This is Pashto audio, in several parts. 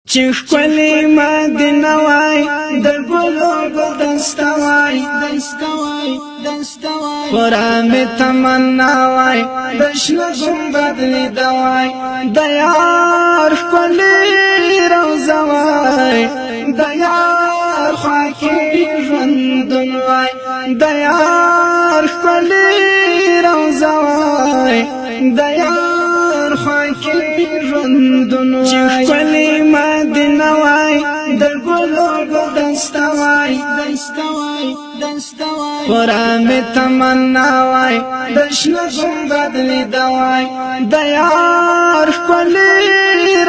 چې ښکلې مدینه وای د ګلو ګلدسته وای پورا مې تمنا وای د شنه ګنبد لیده وای د یار ښکلې روضه وای د یار خوا کې ژوندون وای د یار ښکلې روضه وای د یار خوا کې ژوندون وای چې ښکلې مدینه وای د ګلو ګلدسته وای پورا مې تمنا وای د شنه ګنبد لیده وای د یار ښکلې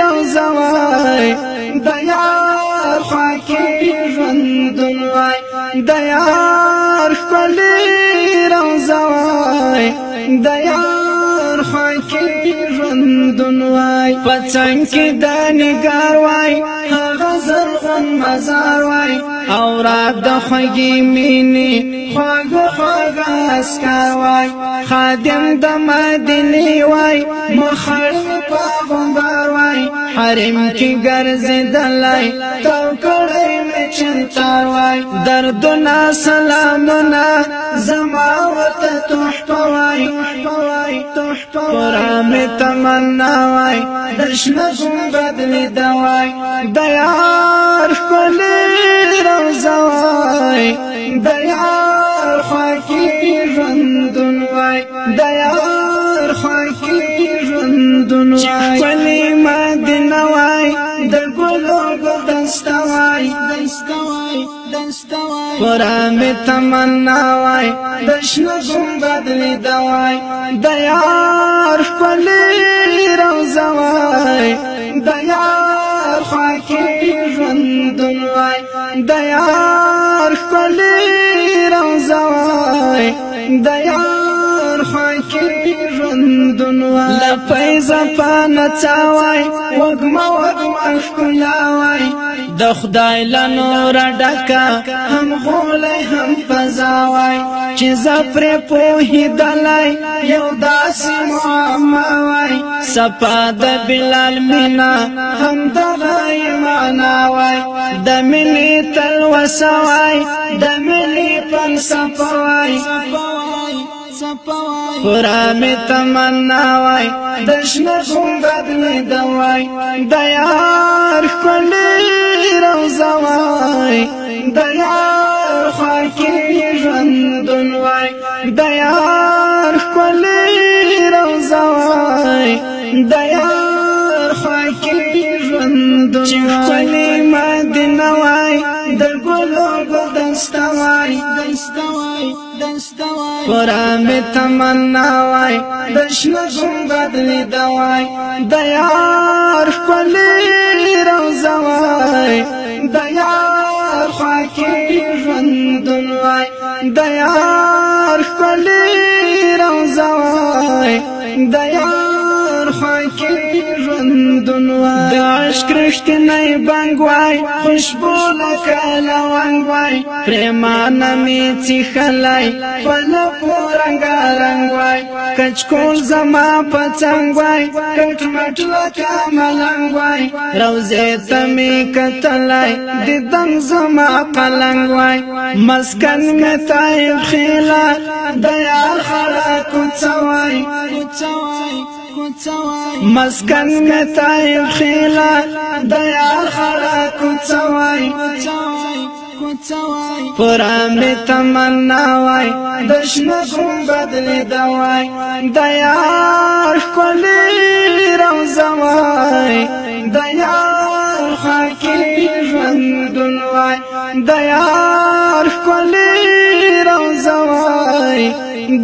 روضه وای د یار خوا کې ژوندون وای د یار ښکلې روضه وای د یار خوا کې ژوندون وای په څنګ کې د نګار وای هغه زرغون مزار وای او رات د خوږې مینې خواږه خواږه اسکار وای خادم د مدینې وای مخړ پیغمبر وای حرم کې ګرځېدلی تو کړی مې چنتار وای دردونه سلامونه زما ورته تحفه وای پورا مې تمنا وای د شنه ګنبد لیده وای د یار ښکلې روضه وای د یار خوا کې ژوندون وای د یار خوا کې ژوندون وای چې ښکلې مدینه وای د ګلو ګلدسته وای پورا مې تمنا وای د شنه ګنبد لیده وای د یار ښکلې روضه وای د یار خوا کې ژوندون وای د یار ښکلې روضه وای د یار خوا کې ژوندون وای لپیز په نڅا وای وږمه وږمه ښکلا وای د خدای له نوره ډکه هم غولی هم فضا وای چې زه پرې پوهېدلی یو داسې معما وای صفا د بلال مینا هم دغه معنا وای د مینې تلوسه وای د مینې فلسفه وای پورا مې تمنا وای د شنه ګنبد لیده وای د یار ښکلې روضه وای د یار خوا کې ژوندون وای د یار ښکلې روضه وای د یار خوا کې ژوندون چې ښکلې مدینه وای د ګلو ګلدسته وای پورا مې تمنا وای د شنه ګنبد لیده وای د یار ښکلې روضه وای د یار خوا کې ژوندون وای د یار ښکلې روضه وای د یار خوا کې ژوندون وای د عشق رښتینی بنګ وای خوشبو لکه لونګ وای پرېمانه مې څښلی په لپو رنګارنګ وای کچکول زما په څنګ وای کټ مټ لکه ملنګ وای روضې ته مې کتلی دیدن زما قلنګ وای مسکن مې طیب خیله د یار خړه کوڅه وای مسکن میں طیب خیلا د یار خړه کوڅه وای پورا مې تمنا وای د شنه ګنبد لیده وای د یار ښکلې روضه وای د یار خوا کې ژوندون وای د یار ښکلې روضه وای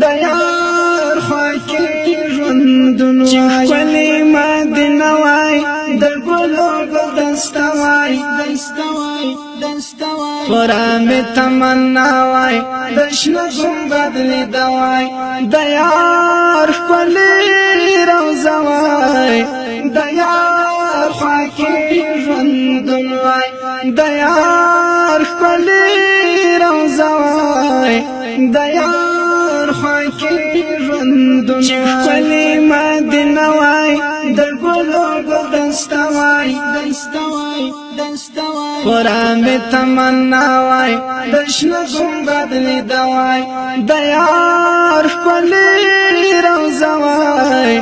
د یار خوا کې ژوندون وای چې ښکلې مدینه وای د ګلو ګلدسته وای پورا مې تمنا وای د شنه ګنبد لیده وای د یار ښکلې روضه وای د یار خوا کې ژوندون وای د یار ښکلې روضه وای د یار خوا کې ژوندون وای چې ښکلې مدینه وای د د ګلو ګلدسته وای قرآن می تمنا وای د شنه ګنبد لیده وای د یار ښکلې روضه وای